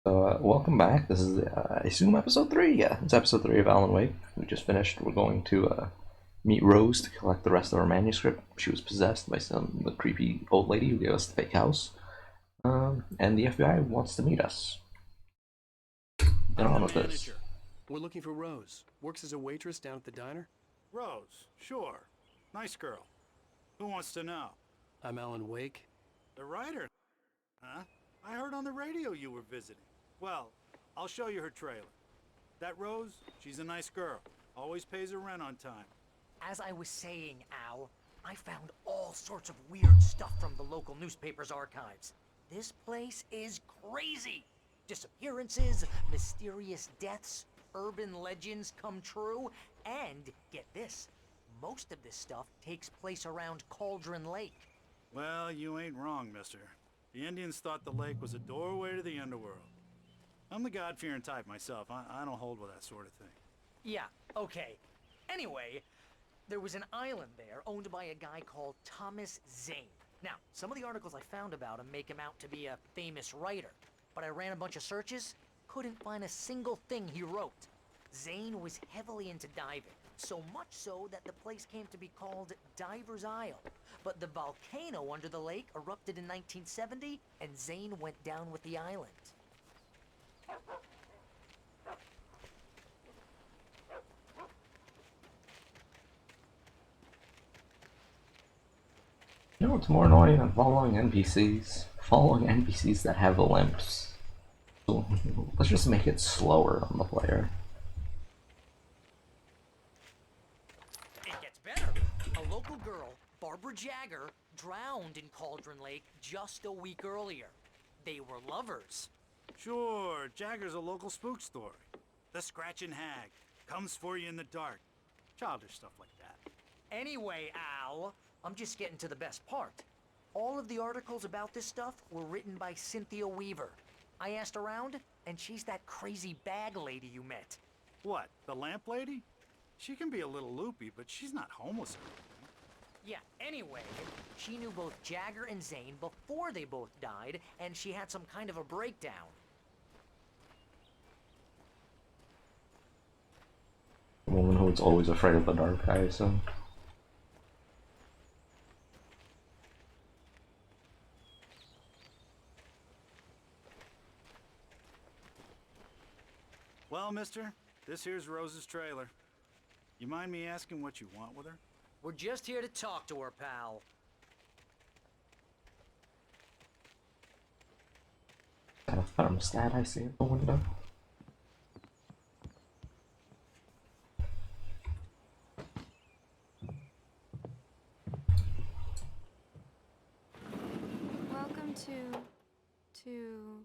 Welcome back. This is, I assume, episode 3. Yeah, it's episode 3 of Alan Wake. We just finished. We're going to meet Rose to collect the rest of her manuscript. She was possessed by the creepy old lady who gave us the fake house. And the FBI wants to meet us. Get I'm on the with this. manager. We're looking for Rose. Works as a waitress down at the diner. Rose, sure. Nice girl. Who wants to know? I'm Alan Wake. The writer? Huh? I heard on the radio you were visiting. Well, I'll show you her trailer. That Rose, she's a nice girl. Always pays her rent on time. As I was saying, Al, I found all sorts of weird stuff from the local newspaper's archives. This place is crazy. Disappearances, mysterious deaths, urban legends come true, and, get this, most of this stuff takes place around Cauldron Lake. Well, you ain't wrong, mister. The Indians thought the lake was a doorway to the underworld. I'm the God-fearing type myself. I don't hold with that sort of thing. Yeah, okay. Anyway, there was an island there owned by a guy called Thomas Zane. Now, some of the articles I found about him make him out to be a famous writer, but I ran a bunch of searches, couldn't find a single thing he wrote. Zane was heavily into diving, so much so that the place came to be called Diver's Isle. But the volcano under the lake erupted in 1970, and Zane went down with the island. You know what's more annoying than following NPCs? Following NPCs that have limps. So, let's just make it slower on the player. It gets better. A local girl, Barbara Jagger, drowned in Cauldron Lake just a week earlier. They were lovers. Sure, Jagger's a local spook story. The Scratching Hag. Comes for you in the dark. Childish stuff like that. Anyway, Al, I'm just getting to the best part. All of the articles about this stuff were written by Cynthia Weaver. I asked around, and she's that crazy bag lady you met. What, the lamp lady? She can be a little loopy, but she's not homeless or anything. Yeah, anyway, she knew both Jagger and Zane before they both died, and she had some kind of a breakdown. A woman who's always afraid of the dark, I assume. Well, mister, this here's Rose's trailer. You mind me asking what you want with her? We're just here to talk to her, pal. Got a thermostat I see in the window. Welcome to...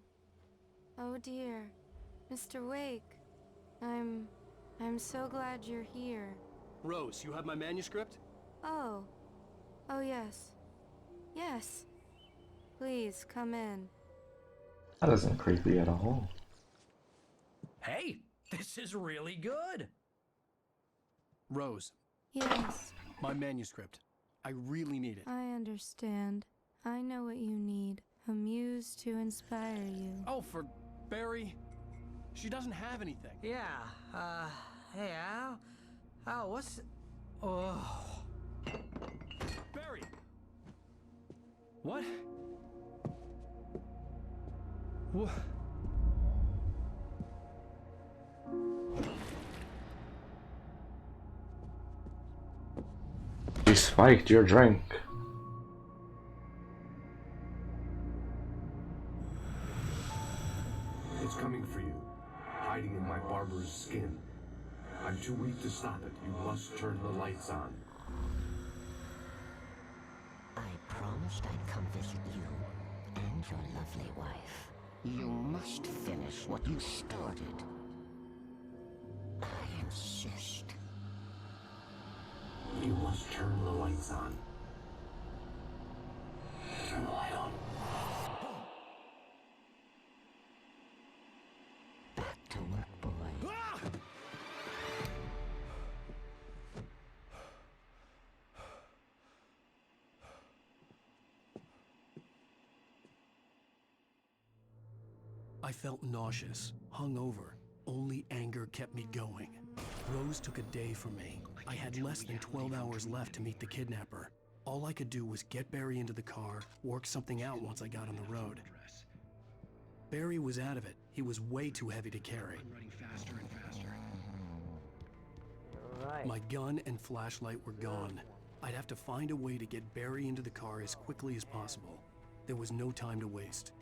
Oh dear, Mr. Wake. I'm so glad you're here. Rose, you have my manuscript? Oh. Oh yes. Yes. Please, come in. That isn't creepy at all. Hey, this is really good. Rose, Yes, my manuscript. I really need it. I understand. I know what you need. A muse to inspire you. Oh, for Barry. She doesn't have anything. Yeah, hey Al. Al, what's... Oh. Barry! What? What? You spiked your drink. It's coming for you, hiding in my barber's skin. I'm too weak to stop it. You must turn the lights on. I promised I'd come visit you and your lovely wife. You must finish what you started. I insist. You must turn the lights on. Turn the light on. Back to work, boy. I felt nauseous, hungover. Only anger kept me going. Rose took a day from me. I had less than 12 hours left to meet the kidnapper. All I could do was get Barry into the car, work something out once I got on the road. Barry was out of it. He was way too heavy to carry. My gun and flashlight were gone. I'd have to find a way to get Barry into the car as quickly as possible. There was no time to waste.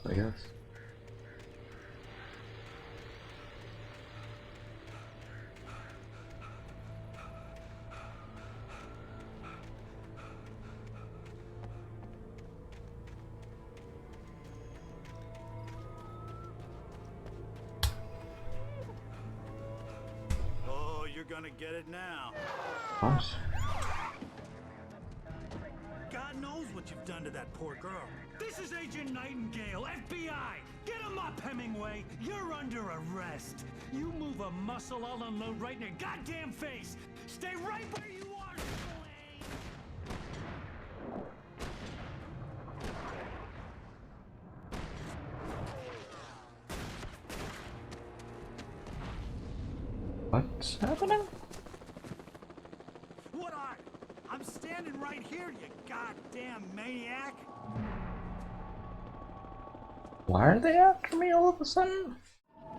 I guess. Oh, you're gonna get it now. What? God knows what you've done to that poor girl. This is Agent Nightingale, FBI! Get him up, Hemingway! You're under arrest! You move a muscle, I'll unload right in your goddamn face! Stay right where you are, What's happening? What are you? I'm standing right here, you goddamn maniac! Why are they after me all of a sudden?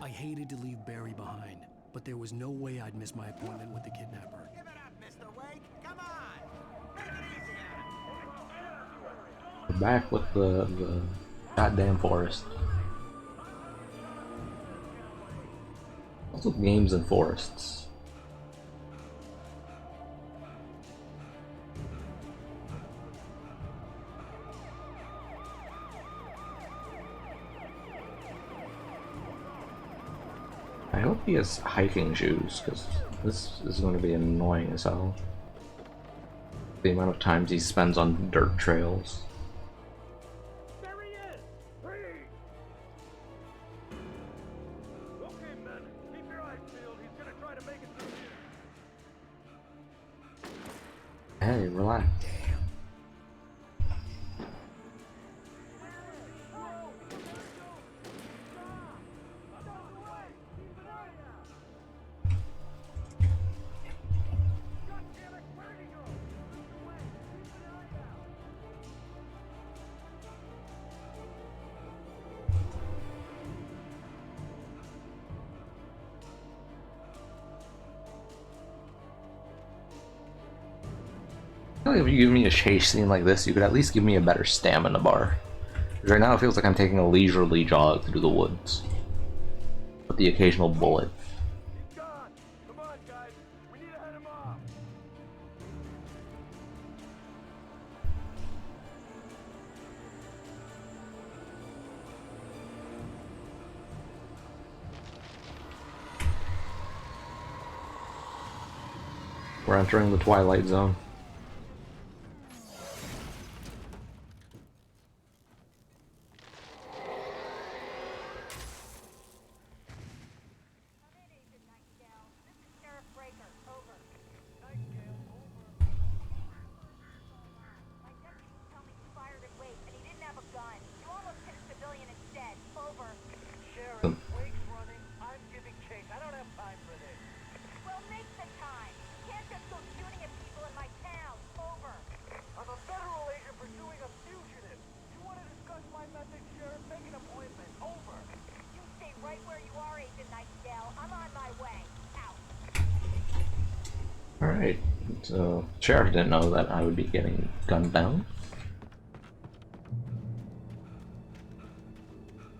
I hated to leave Barry behind, but there was no way I'd miss my appointment with the kidnapper. Give it up, Mr. Wake! Come on! Make it easy on We're back with the goddamn forest. What's with games and forests? I hope he has hiking shoes, because this is going to be annoying as hell. The amount of times he spends on dirt trails. There he is! Freeze! Okay, men, keep your eyes peeled. He's gonna try to make it through here. Hey, relax. I feel like if you give me a chase scene like this, you could at least give me a better stamina bar. Because right now it feels like I'm taking a leisurely jog through the woods. With the occasional bullet. He's gone! Come on, guys! We need to head him off! We're entering the Twilight Zone. Alright, so Sheriff didn't know that I would be getting gunned down.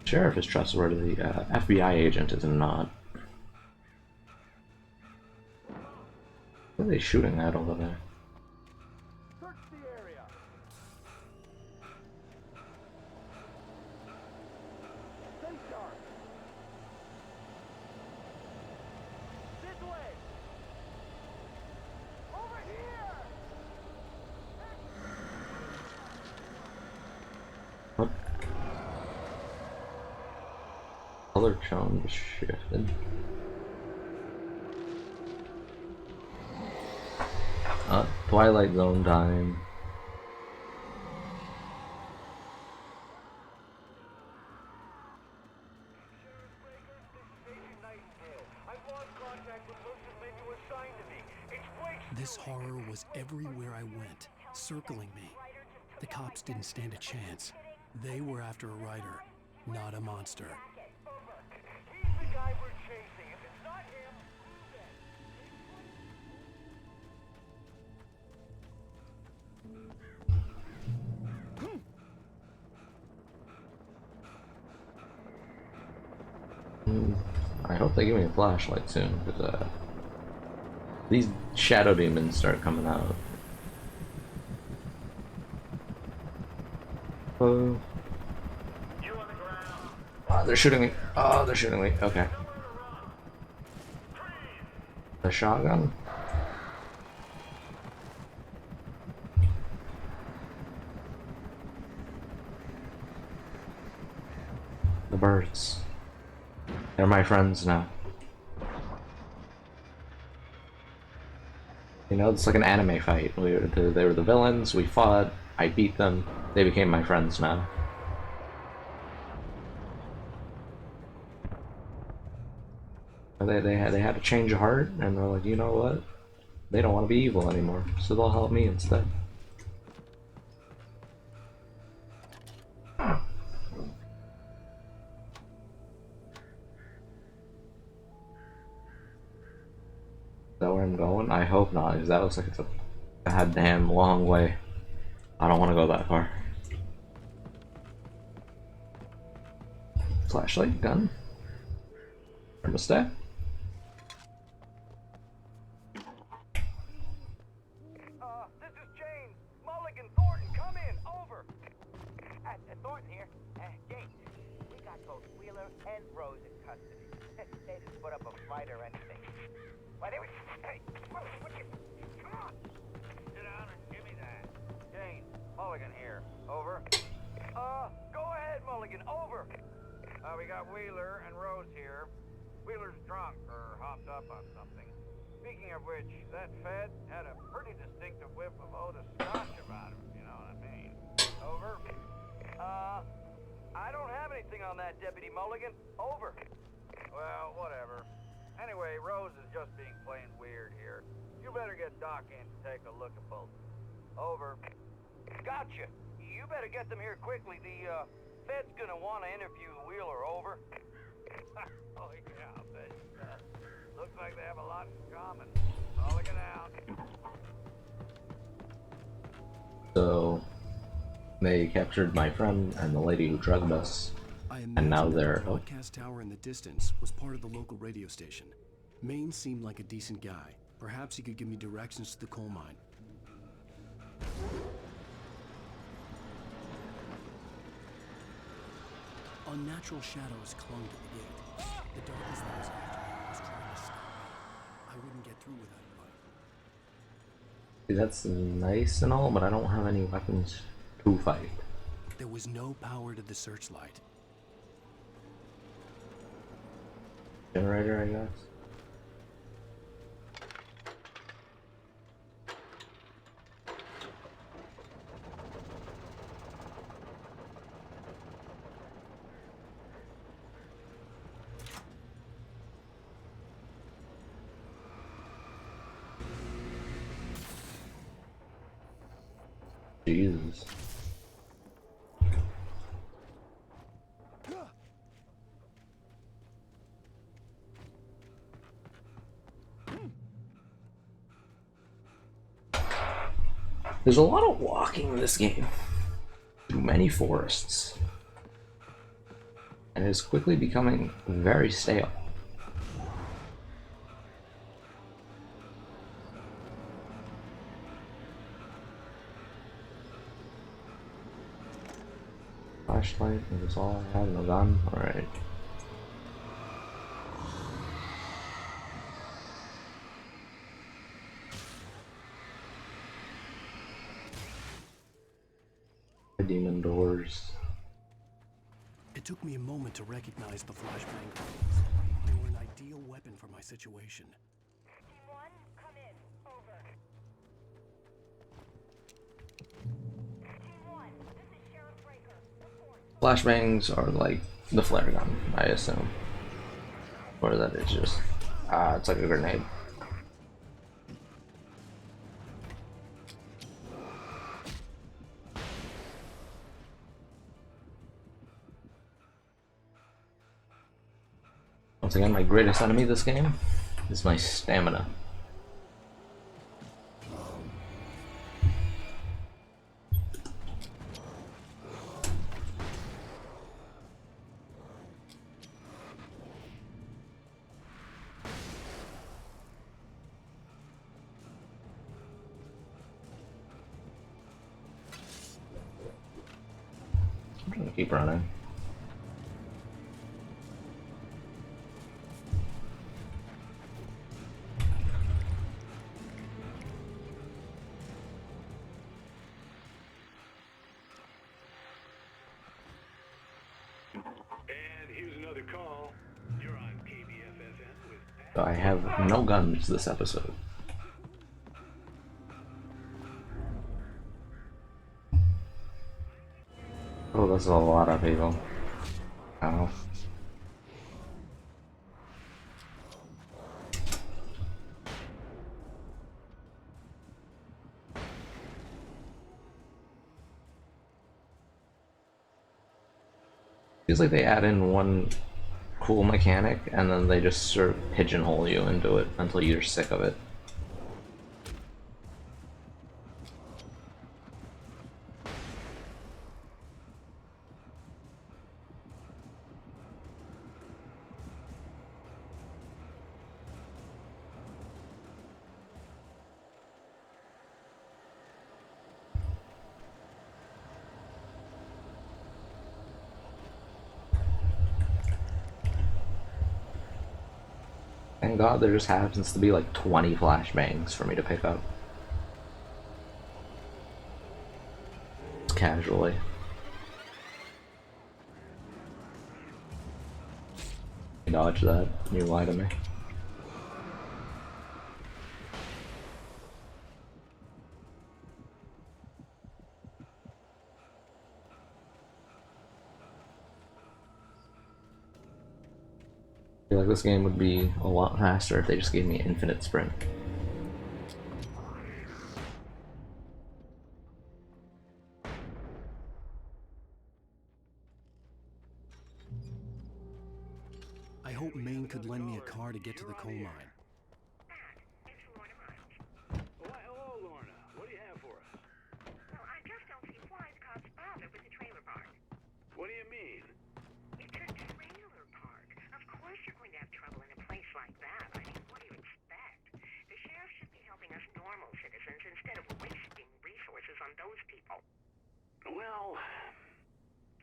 Sheriff is trustworthy, FBI agent is not. What are they shooting at over there? Search the area! Stay sharp! This way! Over here! What? Color tone shifted. Twilight Zone time. This horror was everywhere I went, circling me. The cops didn't stand a chance. They were after a writer, not a monster. He's the guy we're chasing. If it's not him, I hope they give me a flashlight soon, because these shadow demons start coming out. Oh, they're shooting me. Oh, they're shooting me. Okay. The shotgun? The birds. They're my friends now. You know, it's like an anime fight. They were the villains, we fought, I beat them, they became my friends now. They had a change of heart, and they're like, you know what? They don't want to be evil anymore, so they'll help me instead. Is that where I'm going? I hope not, because that looks like it's a goddamn long way. I don't want to go that far. Flashlight, gun, thermostat. this is James. Mulligan, Thornton, come in. Over. Thornton here. James, we got both Wheeler and Rose in custody. They didn't put up a fight or anything. Why, they were... Hey, come on. Sit down and give me that. James, Mulligan here. Over. Go ahead, Mulligan. Over. We got Wheeler and Rose here. Wheeler's drunk or hopped up on something. Speaking of which, that Fed had a pretty distinctive whiff of Otis Scotch about him, you know what I mean. Over. I don't have anything on that, Deputy Mulligan. Over. Well, whatever. Anyway, Rose is just being plain weird here. You better get Doc in to take a look at both. Over. Gotcha. You better get them here quickly. The, Fed's gonna want to interview Wheeler. Over. Oh, yeah, but, looks like they have a lot in common. Mulligan out. So, they captured my friend and the lady who drugged us, and now they're... The broadcast tower in the distance was part of the local radio station. Maine seemed like a decent guy. Perhaps he could give me directions to the coal mine. Unnatural shadows clung to the gate. The darkness that was after me was trying to stop me. I wouldn't get through without a fight. See, that's nice and all, but I don't have any weapons to fight. There was no power to the searchlight. Generator, I guess. Jesus. There's a lot of walking in this game, through many forests, and it is quickly becoming very stale. Flashlight, that's all I had, no gun, alright. Demon doors. It took me a moment to recognize the flashbang grenades. They were an ideal weapon for my situation. Team 1, come in. Over. Team 1, this is Sheriff Breaker. Report. Flashbangs are like the flare gun, I assume. Or that is just it's like a grenade. Once again, my greatest enemy this game is my stamina. I'm trying to keep running. So I have no guns this episode. Oh, this is a lot of people. Ow. Feels like they add in one cool mechanic and then they just sort of pigeonhole you into it until you're sick of it. Thank God there just happens to be like 20 flashbangs for me to pick up. Casually. Dodge that. You lie to me. I feel like this game would be a lot faster if they just gave me infinite sprint. I hope Maine could lend me a car to get to the coal mine. Why, hello, Lorna. What do you have for us? Well, I just don't see why the cops bothered with the trailer park. What do you mean? It's a trailer park. Of course you're going to have trouble in a place like that. I mean, what do you expect? The sheriff should be helping us normal citizens instead of wasting resources on those people. Well...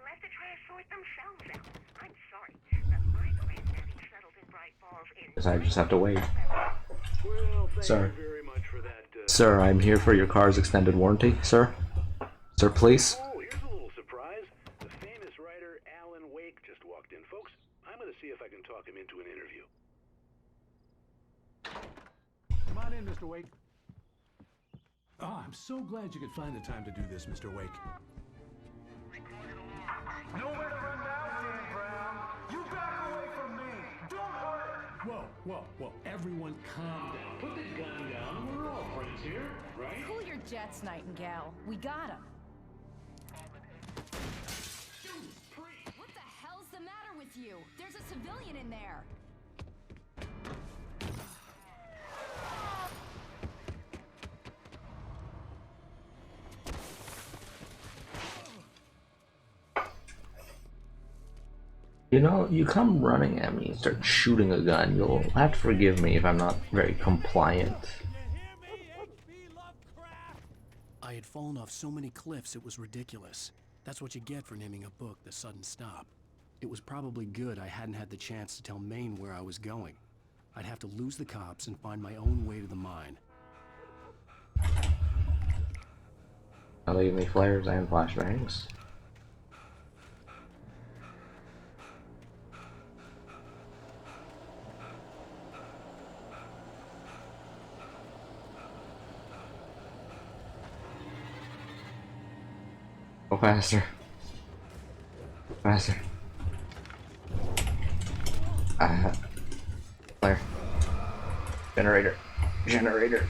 Let the trash sort themselves out. I'm sorry, but my granddaddy settled in Bright Falls in... Guess I just have to wait. Well, thank Sir. you very much for that, Sir, I'm here for your car's extended warranty, sir. Sir, please. Oh, here's a little surprise. The famous writer Alan Wake just walked in. Folks, I'm gonna see if I can talk him into an interview. Come on in, Mr. Wake. Oh, I'm so glad you could find the time to do this, Mr. Wake. Nowhere to run now, Dan Brown. You back away from me. Don't hurt. Whoa. Everyone calm down. Put the gun down. We're all friends here, right? Cool your jets, Nightingale. We got him. What the hell's the matter with you? There's a civilian in there. You know, you come running at me and start shooting a gun, you'll have to forgive me if I'm not very compliant. I had fallen off so many cliffs it was ridiculous. That's what you get for naming a book The Sudden Stop. It was probably good I hadn't had the chance to tell Maine where I was going. I'd have to lose the cops and find my own way to the mine. Now they give me flares and flashbangs. faster. Faster. Flare. Generator. Generator.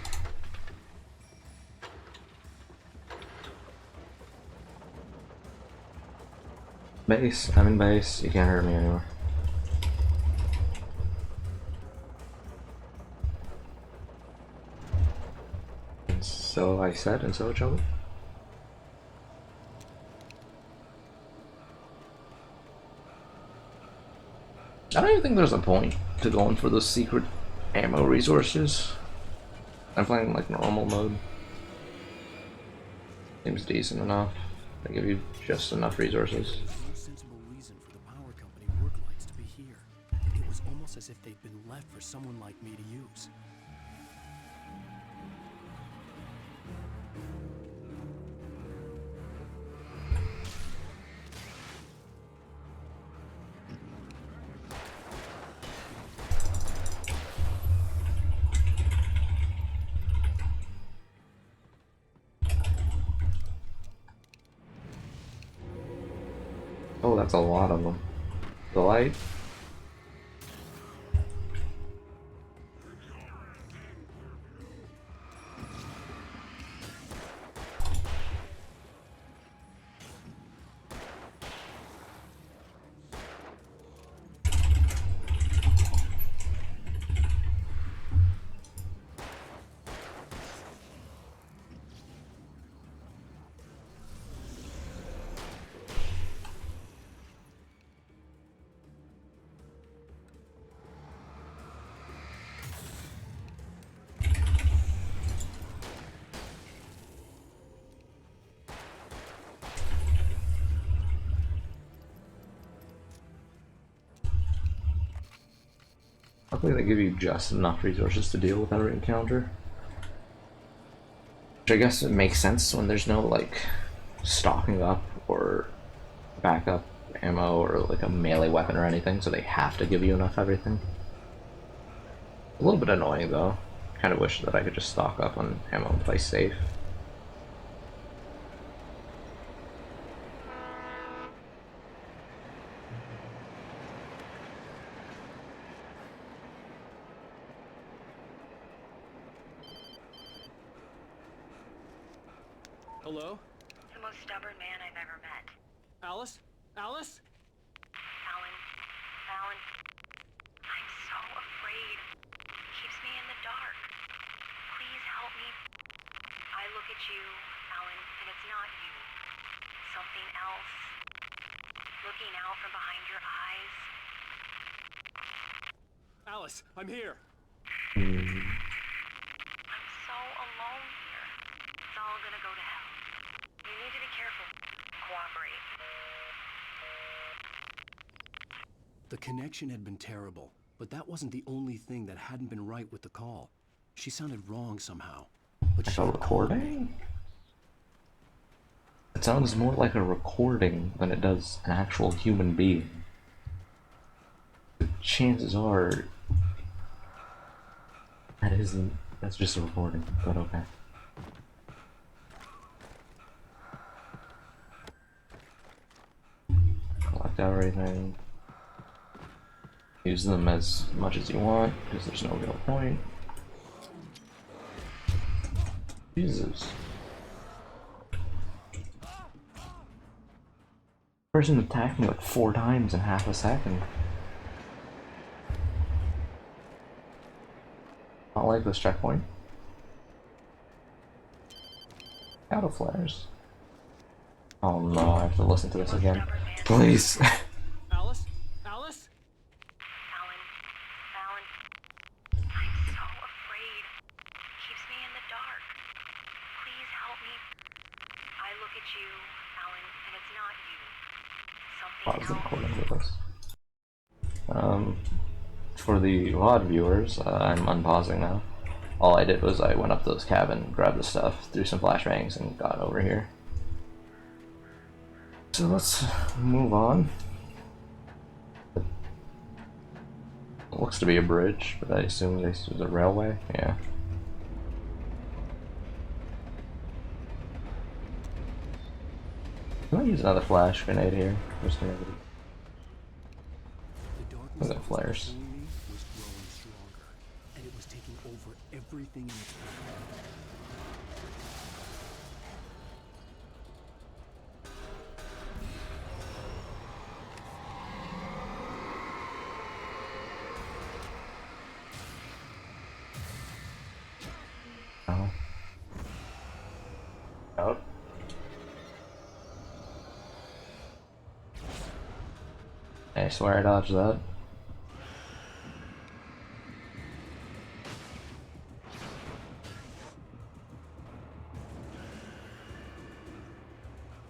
Base. I'm in base. You can't hurt me anymore. And so I said, and so it shall be. I don't even think there's a point to going for those secret ammo resources. I'm playing like normal mode. Seems decent enough. They give you just enough resources. No sensible reason for the power company work lights to be here. It was almost as if they'd been left for someone like me to use. Oh, that's a lot of them. The light. Luckily they give you just enough resources to deal with every encounter. Which I guess it makes sense when there's no like stocking up or backup ammo or like a melee weapon or anything, so they have to give you enough everything. A little bit annoying though. Kind of wish that I could just stock up on ammo and play safe. Hello? The most stubborn man I've ever met. Alice? Alice? Alan. Alan. I'm so afraid. Keeps me in the dark. Please help me. I look at you, Alan, and it's not you. Something else. Looking out from behind your eyes. Alice, I'm here. I'm so alone here. It's all gonna go to hell. You need to be careful. Cooperate. The connection had been terrible, but that wasn't the only thing that hadn't been right with the call. She sounded wrong somehow. But Like she a had called me. recording? It sounds more like a recording than it does an actual human being. The chances are that's just a recording, but okay. Collect everything. Use them as much as you want, because there's no real point. Jesus. Person attacked me like 4 times in half a second. Not like this checkpoint. Auto flares. Oh no, I have to listen to this again. Please. Alice? Alice? Alan. Alan. I'm so afraid. Keeps me in the dark. Please help me. I look at you, Alan, and it's not you. Pause the Something recording else. with this. For the VOD viewers, I'm unpausing now. All I did was I went up to this cabin, grabbed the stuff, threw some flashbangs, and got over here. So let's move on. It looks to be a bridge, but I assume this is a railway. Yeah. Can I use another flash grenade here? Just gonna The darkness got that was flares. pursuing me was growing stronger, and it was taking over everything in its path. Oh. Out. I swear I dodged that.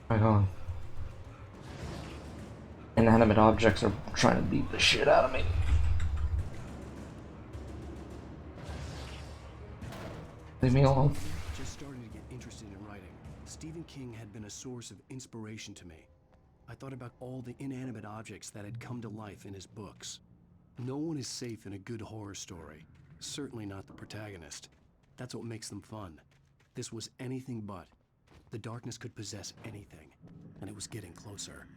Right on. Inanimate objects are trying to beat the shit out of me. Leave me alone. Just starting to get interested in writing. Stephen King had been a source of inspiration to me. I thought about all the inanimate objects that had come to life in his books. No one is safe in a good horror story. Certainly not the protagonist. That's what makes them fun. This was anything but. The darkness could possess anything, and it was getting closer.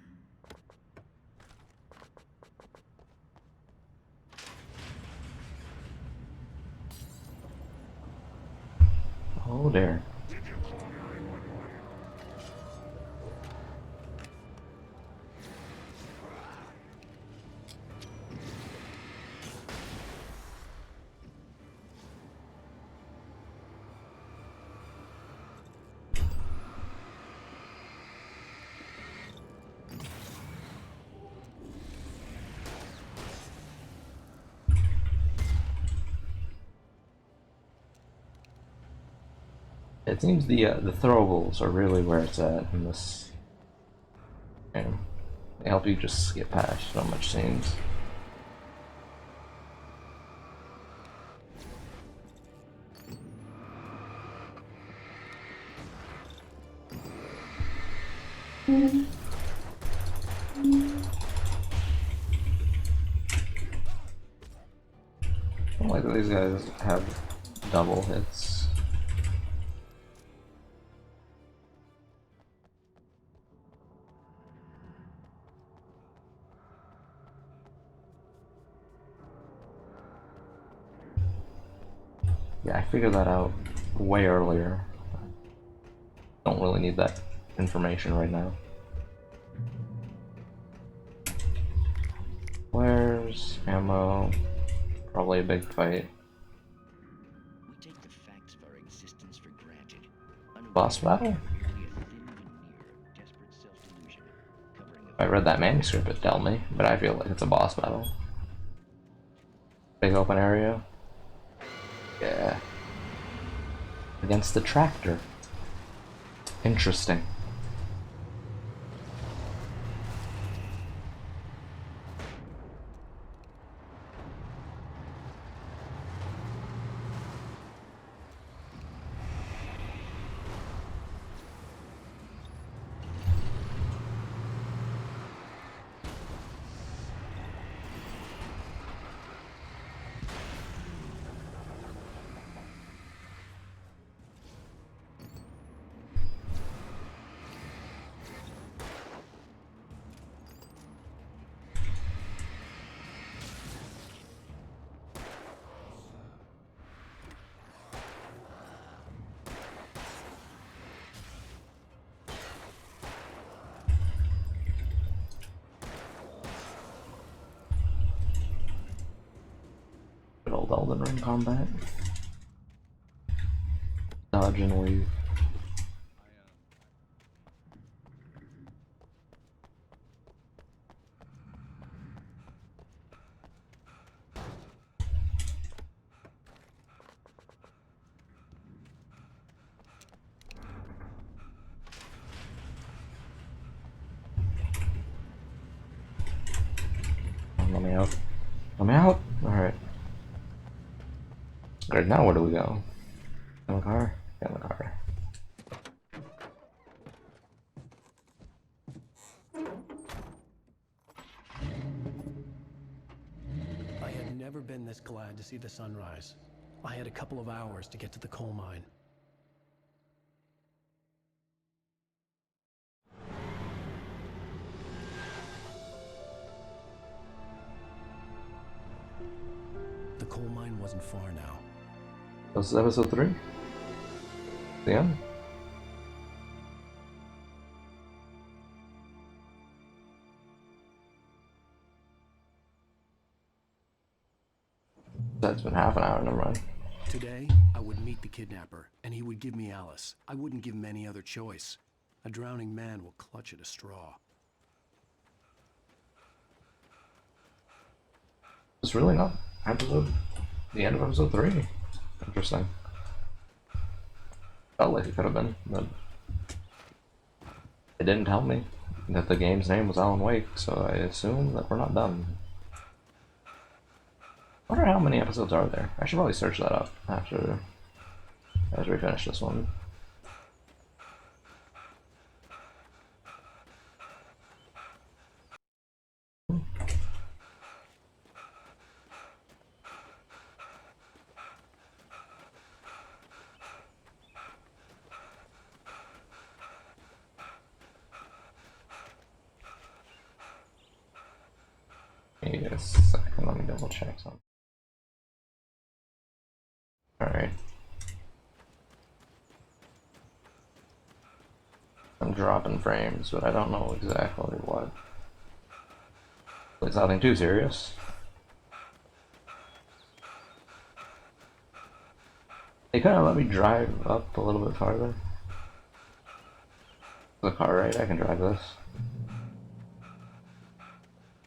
Oh dear. It seems the throwables are really where it's at in this game. They help you just skip past so much scenes. I don't like that these guys have double hits. Yeah, I figured that out way earlier. Don't really need that information right now. Where's ammo? Probably a big fight. We take the facts of our existence for granted. Boss battle? If I read that manuscript, it'd tell me, but I feel like it's a boss battle. Big open area. Yeah. Against the tractor. Interesting. Good old Elden Ring combat. Dodge and weave. Let me out. Let me out! Alright. Alright, now where do we go? In the car? In the car. I had never been this glad to see the sunrise. I had a couple of hours to get to the coal mine. coal mine wasn't far now. This is episode 3? The end? That's been half an hour, never mind. Today, I would meet the kidnapper, and he would give me Alice. I wouldn't give him any other choice. A drowning man will clutch at a straw. It's really not the end of episode 3. Interesting. Felt like it could have been, but it didn't tell me that the game's name was Alan Wake, so I assume that we're not done. I wonder how many episodes are there. I should probably search that up after we finish this one. Give me a second, let me double check something. Alright. I'm dropping frames, but I don't know exactly what. It's nothing too serious. They kind of let me drive up a little bit farther. The car right, I can drive this.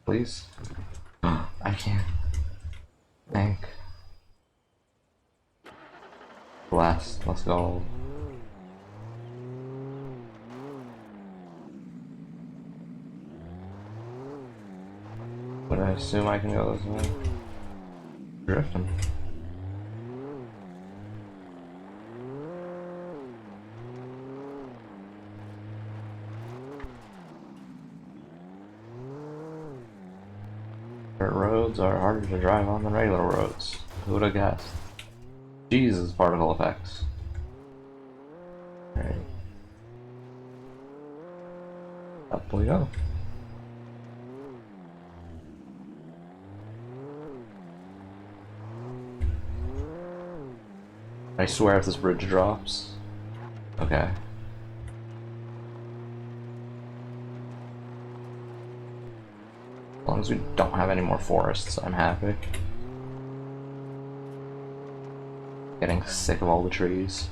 Please? I can't. Thank. Blast, let's go. But I assume I can go this way. Drifting. Dirt roads are harder to drive on than regular roads. Who would have guessed? Jesus, particle effects. Alright. Up we go. I swear if this bridge drops. Okay. As long as we don't have any more forests, I'm happy. Getting sick of all the trees.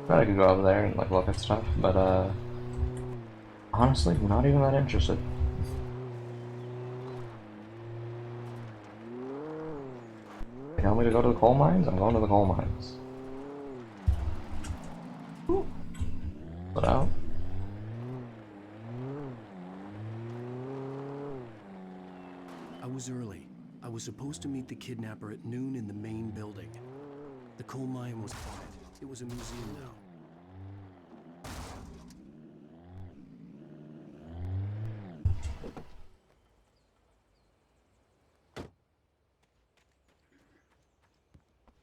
Thought I could go over there and like look at stuff, but honestly, not even that interested. They tell me to go to the coal mines, I'm going to the coal mines. Put out. I was early. I was supposed to meet the kidnapper at noon in the main building. The coal mine was quiet. It was a museum now.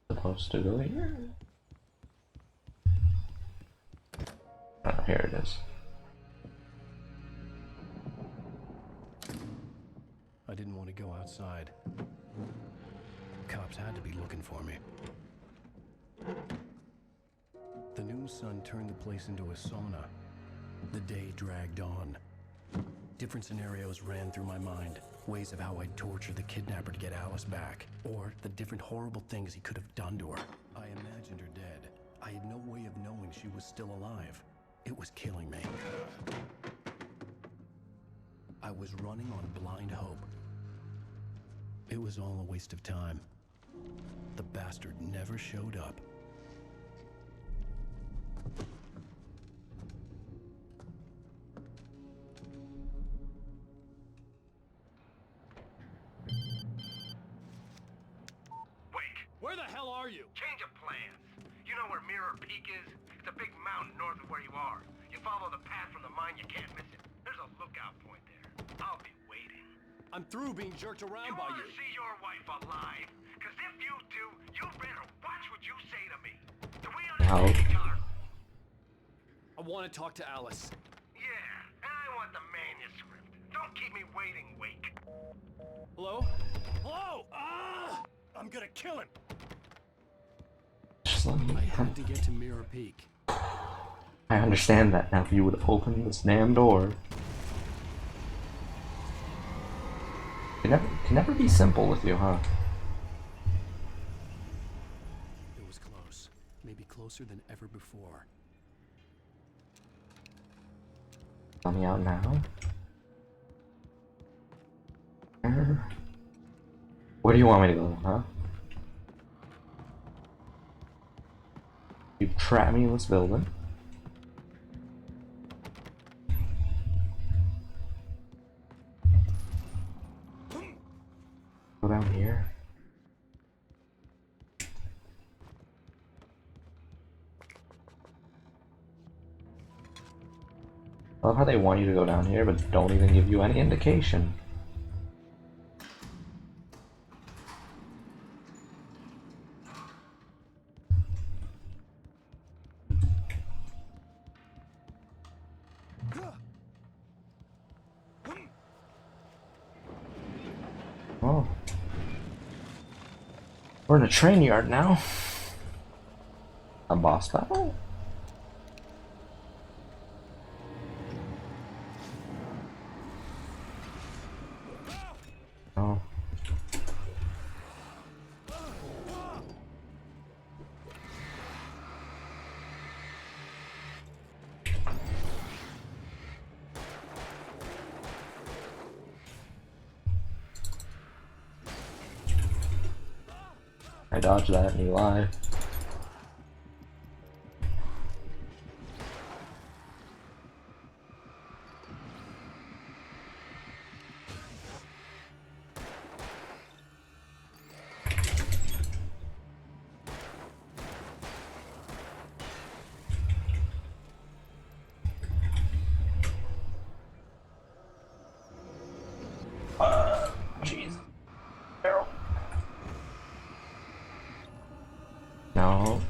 Supposed to go here? Oh, here it is. I didn't want to go outside. Cops had to be looking for me. The noon sun turned the place into a sauna. The day dragged on. Different scenarios ran through my mind. Ways of how I'd torture the kidnapper to get Alice back. Or the different horrible things he could have done to her. I imagined her dead. I had no way of knowing she was still alive. It was killing me. I was running on blind hope. It was all a waste of time. The bastard never showed up. Where the hell are you? Change of plans. You know where Mirror Peak is? It's a big mountain north of where you are. You follow the path from the mine, you can't miss it. There's a lookout point there. I'll be waiting. I'm through being jerked around by You wanna see your wife alive? Cause if you do, you better watch what you say to me. Do we understand each other? I want to talk to Alice. Yeah, and I want the manuscript. Don't keep me waiting, Wake. Hello? Hello! Ah! I'm gonna kill him! Just let me I had to get to Mirror Peak. I understand that now. If you would open this damn door. It can never be simple with you, huh? It was close. Maybe closer than ever before. Let me out now. Where do you want me to go, huh? You've trapped me in this building. Go down here. I love how they want you to go down here, but don't even give you any indication. Oh. We're in a train yard now. A boss battle? Oh. I dodged that and you lie. Jeez. Barrel. No.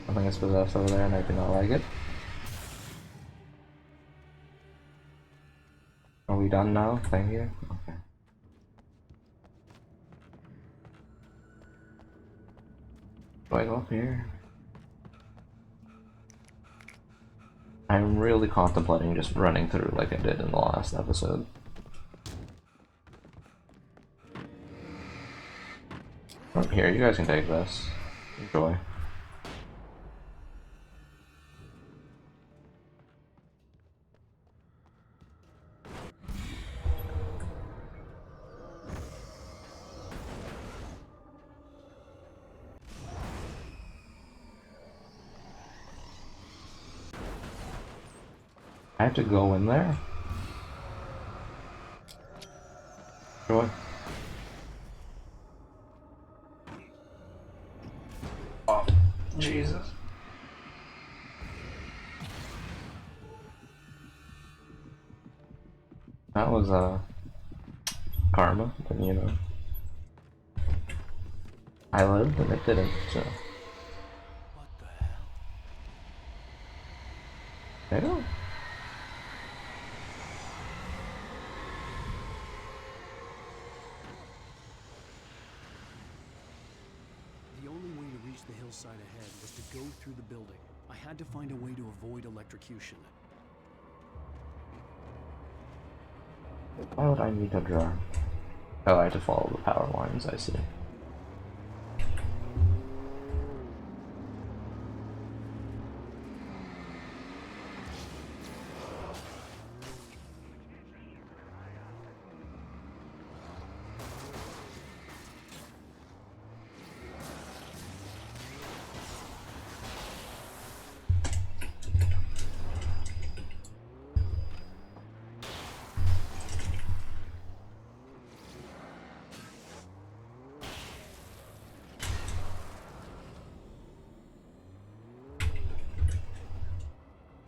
Something is possessed over there and I do not like it. Are we done now? Thank you. Okay. Do I go up here? I'm really contemplating just running through like I did in the last episode. From here, you guys can take this. Enjoy. I have to go in there? Joy. Oh, Jesus. That was, karma, but you know. I lived and it didn't, so. What the hell? There you go. The only way to reach the hillside ahead was to go through the building. I had to find a way to avoid electrocution. Why would I need to draw? Oh, I have to follow the power lines, I see.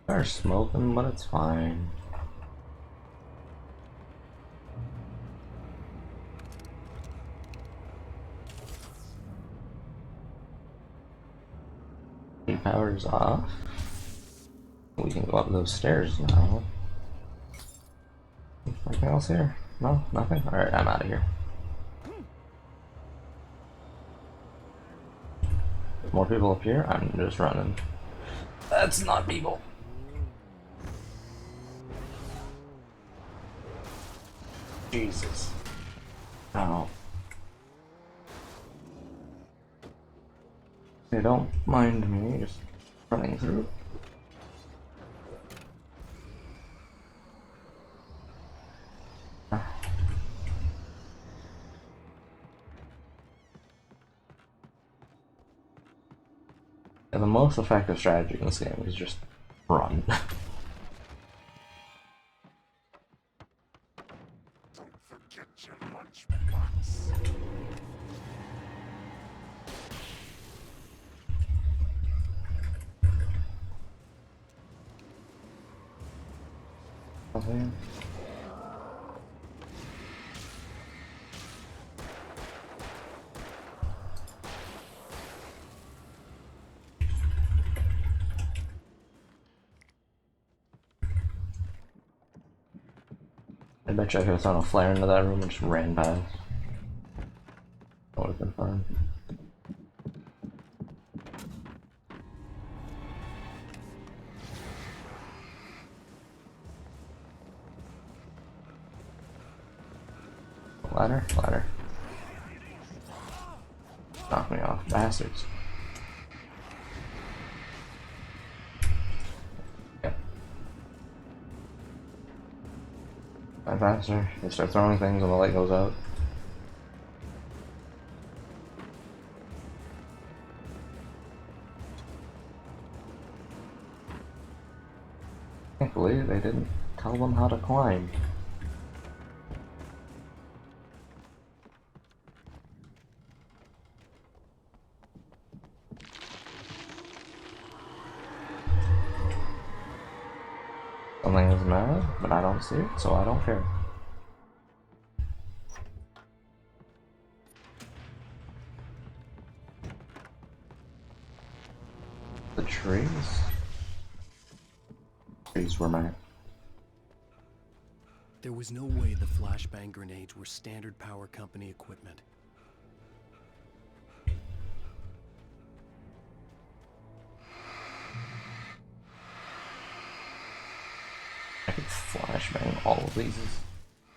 They're smoking, but it's fine. power's off. We can go up those stairs now. Anything else here? No? Nothing? Alright, I'm out of here. If more people up here, I'm just running. That's not people. Jesus. Ow. They don't mind me just running through. And the most effective strategy in this game is just run. Forget your lunchbox. Okay. I bet you I could have thrown a flare into that room and just ran past. That would have been fun. Ladder? Ladder. Knock me off, bastards. Yep. I'm faster. They start throwing things when the light goes out. I can't believe they didn't tell them how to climb. Something is mad, but I don't see it, so I don't care. The trees? Trees were mad. There was no way the flashbang grenades were standard power company equipment. I could flashbang all of these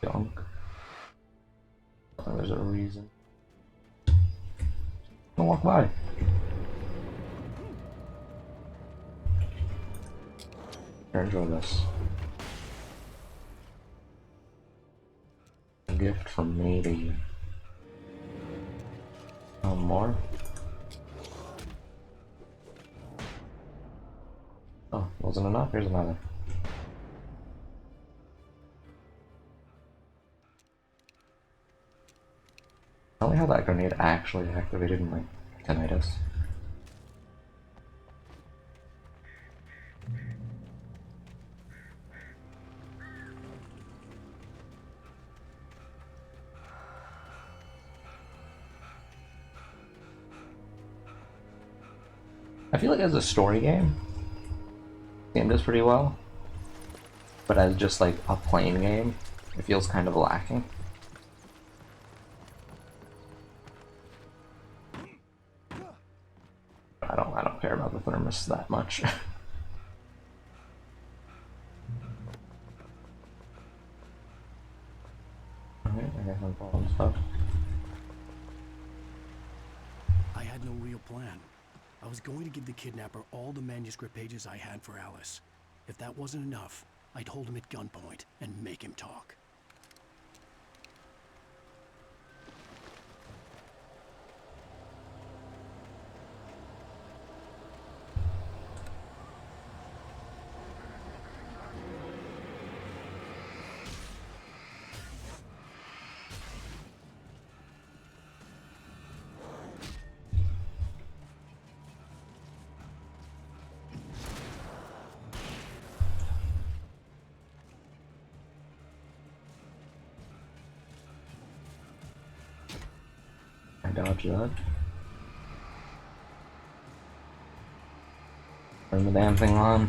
junk. There's a reason. Don't walk by. Here, enjoy this. A gift from me to you. More? Oh, wasn't enough? Here's another. Tell me how that grenade actually activated my tinnitus. I feel like as a story game, the game does pretty well, but as just like a plain game, it feels kind of lacking. I don't care about the thermos that much. Alright, I guess I'm following stuff. I had no real plan. I was going to give the kidnapper all the manuscript pages I had for Alice. If that wasn't enough, I'd hold him at gunpoint and make him talk. I dodged that. Turn the damn thing on.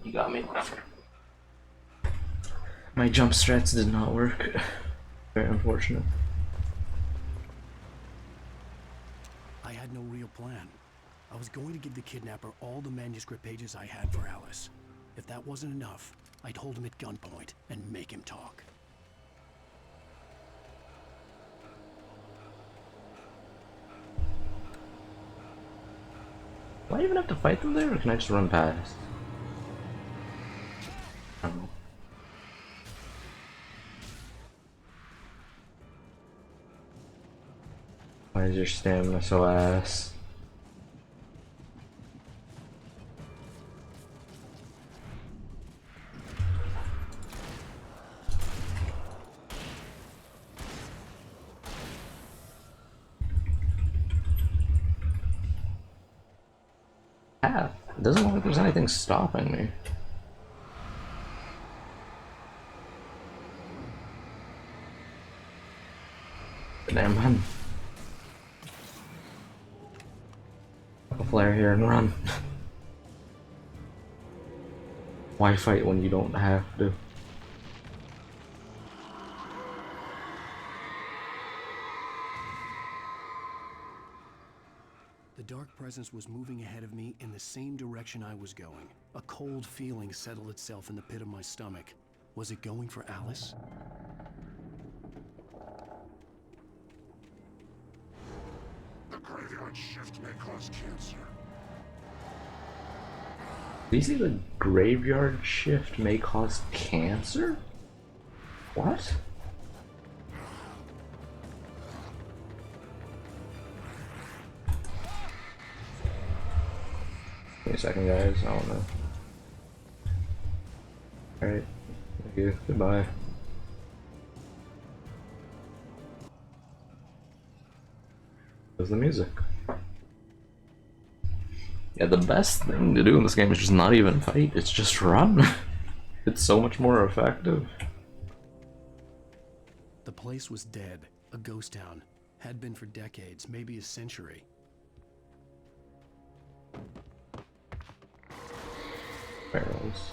You got me. My jump strats did not work. Very unfortunate. I had no real plan. I was going to give the kidnapper all the manuscript pages I had for Alice. If that wasn't enough, I'd hold him at gunpoint and make him talk. Do I even have to fight them there, or can I just run past? I don't know. Why is your stamina so ass? Path. It doesn't look like there's anything stopping me. Damn, man. A flare here and run. Why fight when you don't have to? The dark presence was moving ahead of me in the same direction I was going. A cold feeling settled itself in the pit of my stomach. Was it going for Alice? The graveyard shift may cause cancer. Did you see the graveyard shift may cause cancer? What? Give me a second, guys. I don't know. Alright. Thank you. Goodbye. There's the music. Yeah, the best thing to do in this game is just not even fight, it's just run. It's so much more effective. The place was dead, a ghost town. Had been for decades, maybe a century. Barrels.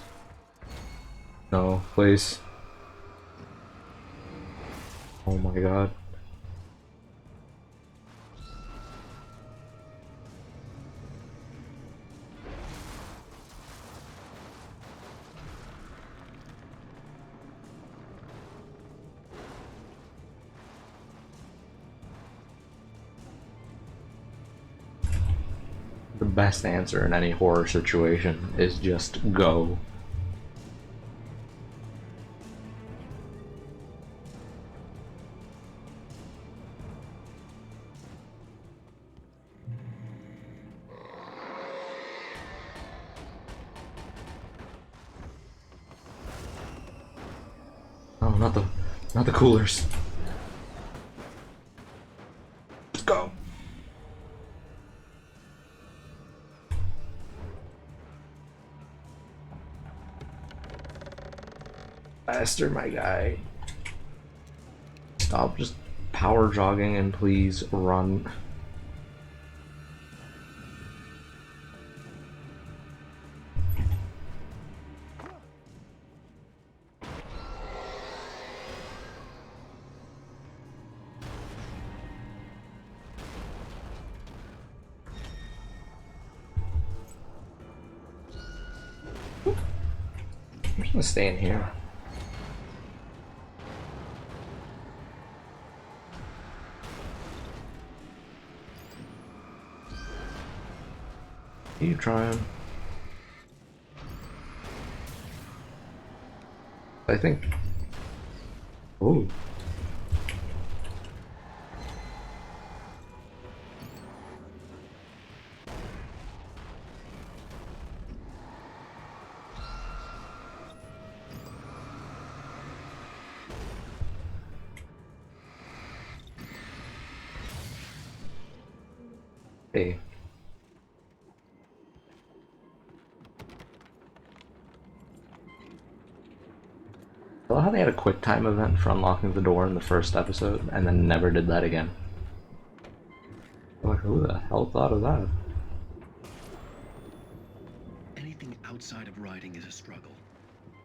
No, please. Oh my god. The best answer in any horror situation is just go. Oh, not the coolers. Let's go. Faster, my guy. Stop just power jogging and please run. I'm just gonna stay in here. Keep trying. I think. Ooh. Hey. I love how they had a quick time event for unlocking the door in the first episode and then never did that again. Like, who the hell thought of that? Anything outside of writing is a struggle.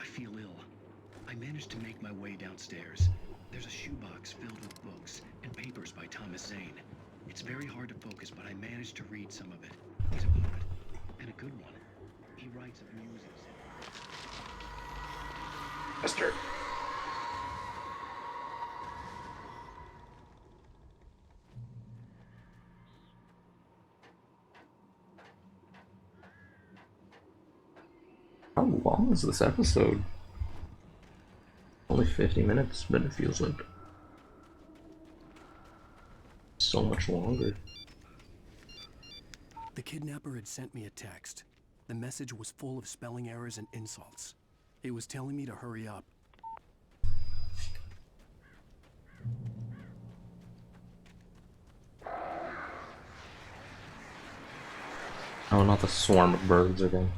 I feel ill. I managed to make my way downstairs. There's a shoebox filled with books and papers by Thomas Zane. It's very hard to focus, but I managed to read some of it. He's a poet, and a good one. He writes of muses. Mister. How long is this episode? Only 50 minutes, but it feels like so much longer. The kidnapper had sent me a text. The message was full of spelling errors and insults. It was telling me to hurry up. Oh, not the swarm of birds again.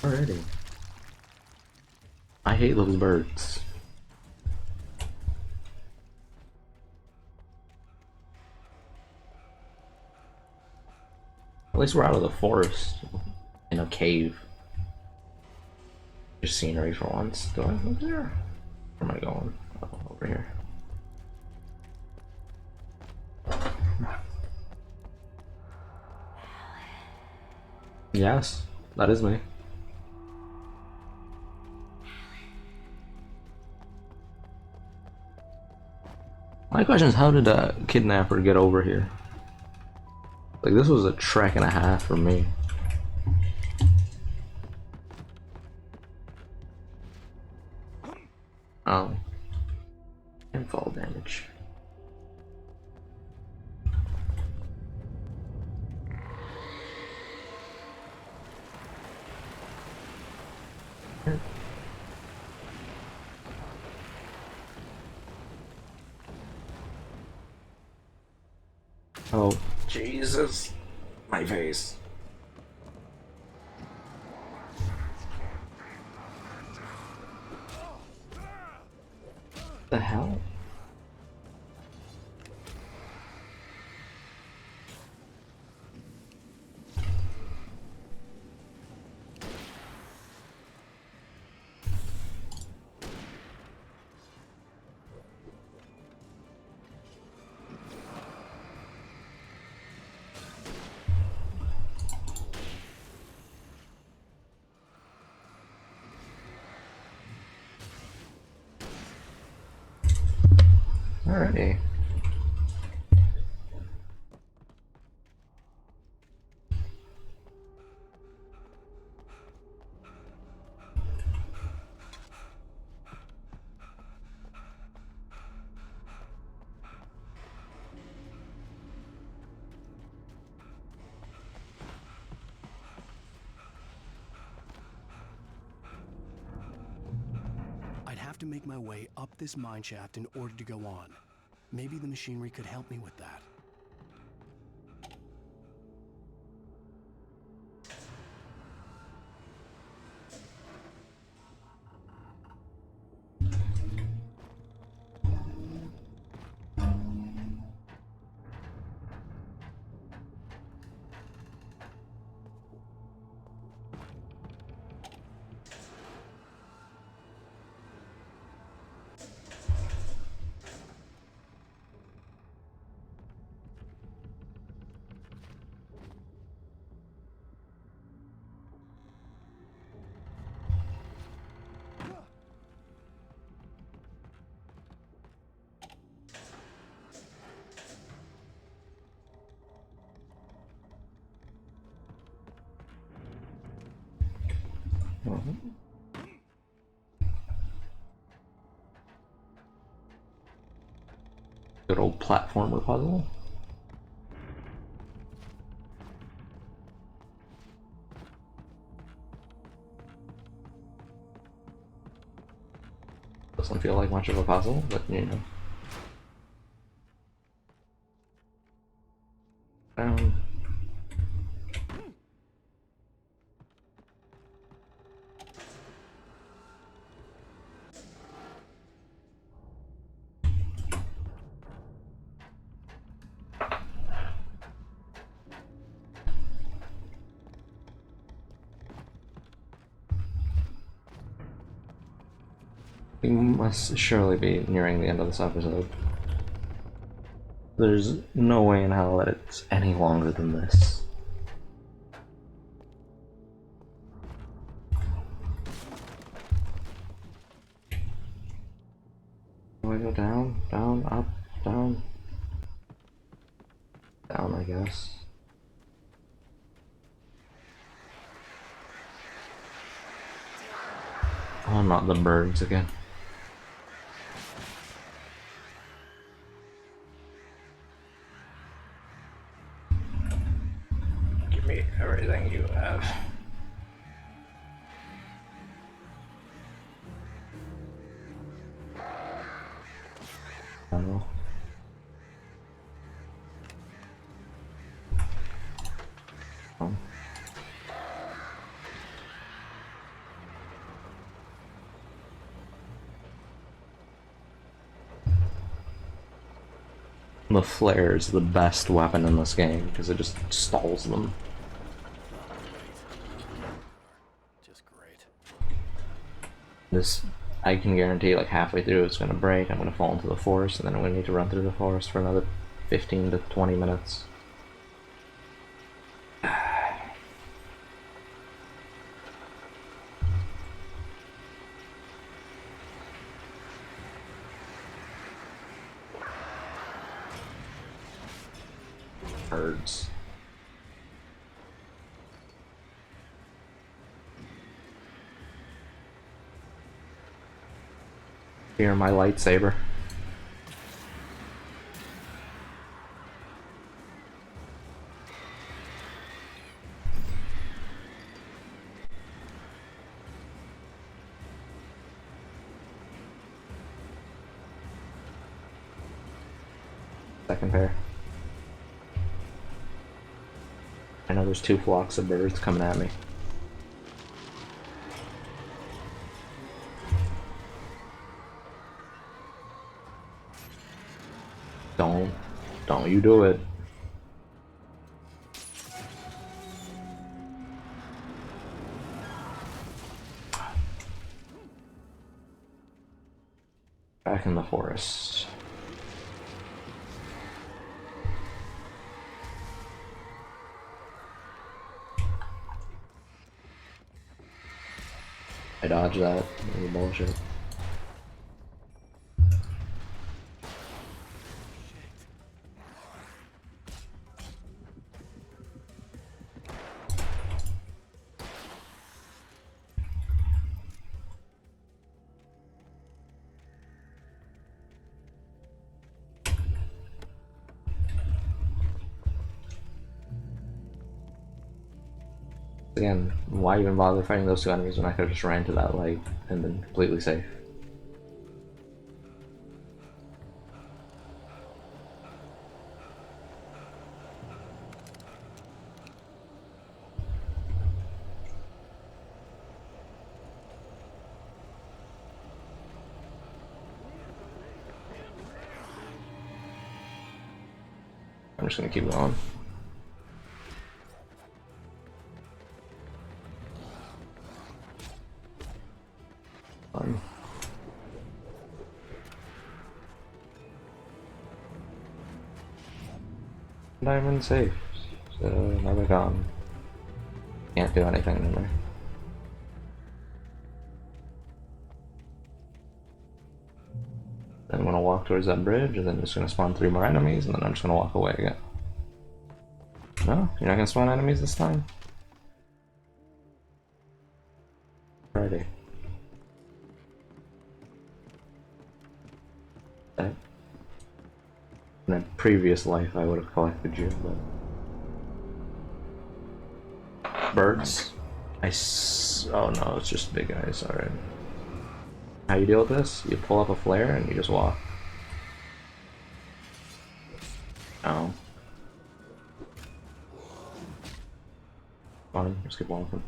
Alrighty. I hate those birds. At least we're out of the forest. In a cave. Just scenery for once. Do I go there? Where am I going? Oh, over here. Yes, that is me. My question is, how did a kidnapper get over here? Like, this was a trek and a half for me. Oh. And fall damage. Oh, Jesus. My face. The hell? Alrighty. I'd have to make my way up this mine shaft in order to go on. Maybe the machinery could help me with that. Good old platformer puzzle. Doesn't feel like much of a puzzle, but you know. We must surely be nearing the end of this episode. There's no way in hell that it's any longer than this. Do I go down, down, up, down? Down, I guess. Oh, not the birds again. Give me everything you have. Oh. Oh. The flare is the best weapon in this game because it just stalls them. Just great. This, I can guarantee, like halfway through it's gonna break, I'm gonna fall into the forest, and then I'm gonna need to run through the forest for another 15 to 20 minutes. Birds. Here, my lightsaber. Second pair. I know there's two flocks of birds coming at me. Don't you do it. Back in the forest. I dodged that. It was bullshit. Again, why even bother fighting those two enemies when I could have just ran to that light and been completely safe? I'm just gonna keep going. Diamond safe, so now they're gone. Can't do anything in there. Then I'm gonna walk towards that bridge, and then it's gonna spawn 3 more enemies, and then I'm just gonna walk away again. No, you're not gonna spawn enemies this time? Friday. That in a previous life I would have collected you, but birds. Oh no, it's just big guys. All right. How you deal with this? You pull up a flare and you just walk. Oh. Fine, just keep walking.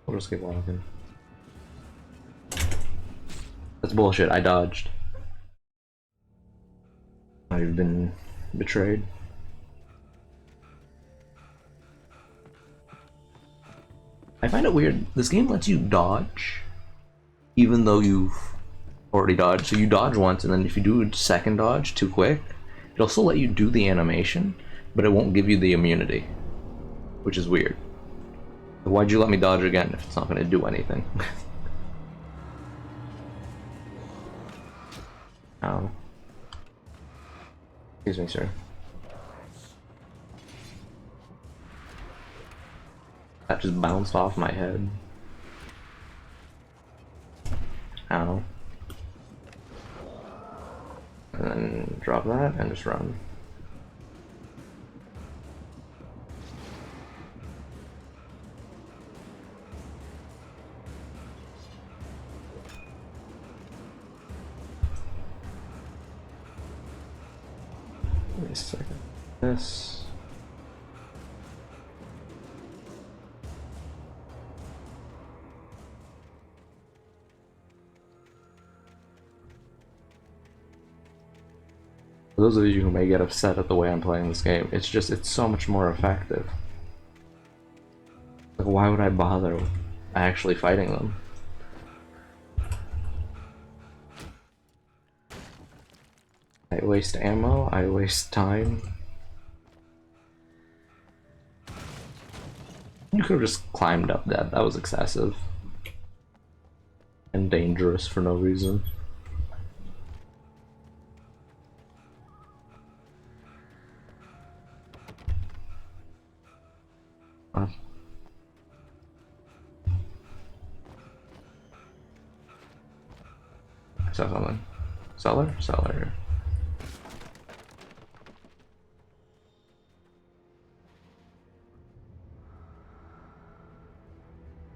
We'll just keep walking. That's bullshit, I dodged. I've been betrayed. I find it weird, this game lets you dodge, even though you've already dodged. So you dodge once, and then if you do a second dodge too quick, it'll still let you do the animation, but it won't give you the immunity, which is weird. Why'd you let me dodge again if it's not going to do anything? Ow. Excuse me, sir. That just bounced off my head. Ow. And then drop that and just run. Wait a second. This. For those of you who may get upset at the way I'm playing this game, it's so much more effective. Like, why would I bother actually fighting them? I waste ammo, I waste time. You could have just climbed up that was excessive. And dangerous for no reason. Huh? I saw something. Cellar? Cellar.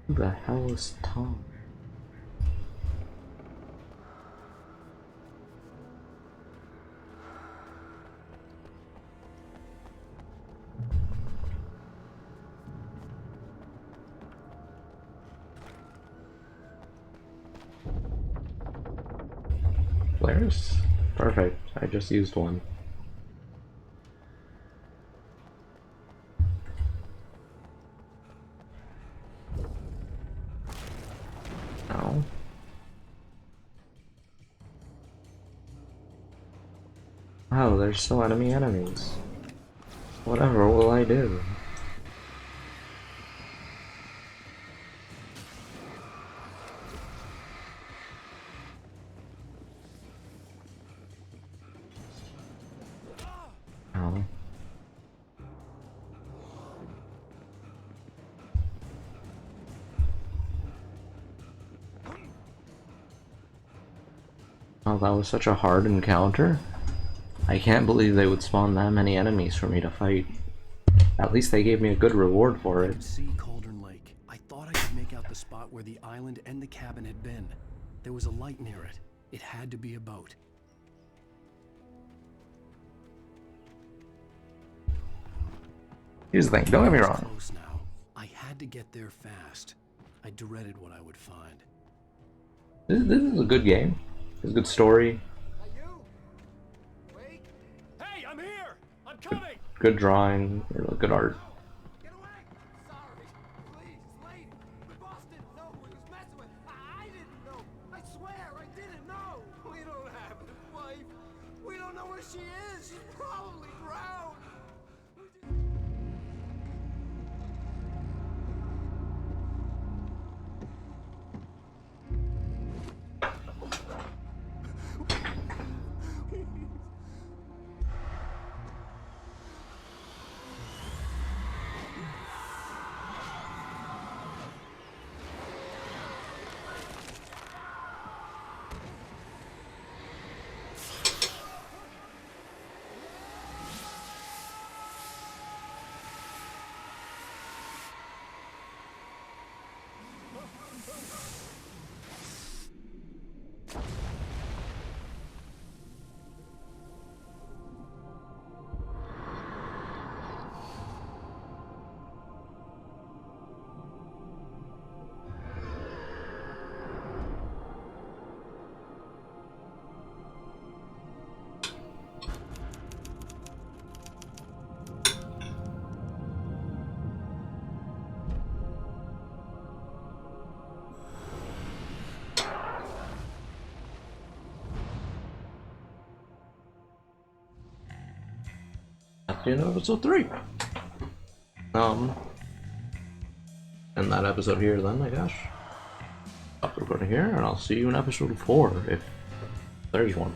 Who the hell is Tom? Flares? Perfect. I just used one. Ow. Oh, there's still enemies. Whatever will I do? Ow. Oh, that was such a hard encounter. I can't believe they would spawn that many enemies for me to fight. At least they gave me a good reward for it. See Cauldron Lake. I thought I could make out the spot where the island and the cabin had been. There was a light near it. It had to be a boat. Here's the thing, don't get me wrong. Close now. I had to get there fast. I dreaded what I would find. This is a good game. It's a good story. Hey, I'm here! I'm coming! Good drawing, or good art. Get away! Sorry. Please, lady. The boss didn't know who he was messing with. I didn't know. I swear I didn't know. We don't have a wife. We don't know where she is. She's probably drowned. At the end of episode 3. And that episode here then, I guess. Stop recording here, and I'll see you in episode 4 if there's one.